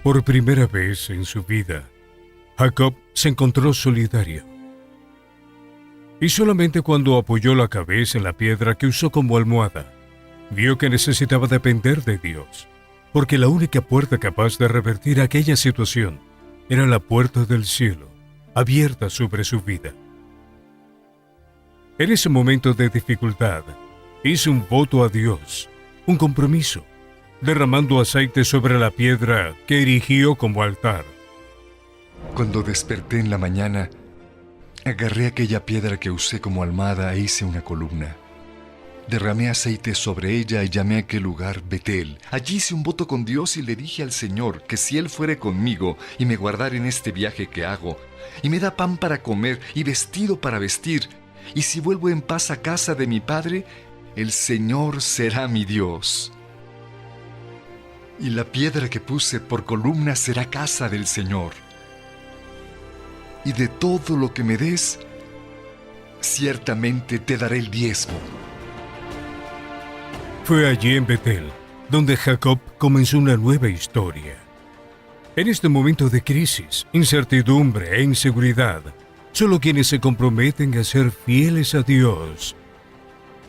Por primera vez en su vida, Jacob se encontró solitario. Y solamente cuando apoyó la cabeza en la piedra que usó como almohada, vio que necesitaba depender de Dios, porque la única puerta capaz de revertir aquella situación era la puerta del cielo, abierta sobre su vida. En ese momento de dificultad, hizo un voto a Dios, un compromiso, derramando aceite sobre la piedra que erigió como altar. Cuando desperté en la mañana, agarré aquella piedra que usé como almohada e hice una columna. Derramé aceite sobre ella y llamé a aquel lugar Betel. Allí hice un voto con Dios y le dije al Señor que si Él fuere conmigo y me guardara en este viaje que hago, y me da pan para comer y vestido para vestir, y si vuelvo en paz a casa de mi Padre, el Señor será mi Dios. Y la piedra que puse por columna será casa del Señor. Y de todo lo que me des, ciertamente te daré el diezmo. Fue allí en Betel donde Jacob comenzó una nueva historia. En este momento de crisis, incertidumbre e inseguridad, solo quienes se comprometen a ser fieles a Dios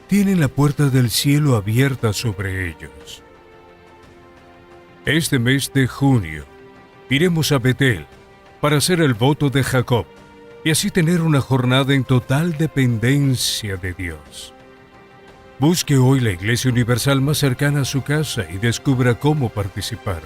tienen la puerta del cielo abierta sobre ellos. Este mes de junio, iremos a Betel para hacer el voto de Jacob y así tener una jornada en total dependencia de Dios. Busque hoy la Iglesia Universal más cercana a su casa y descubra cómo participar.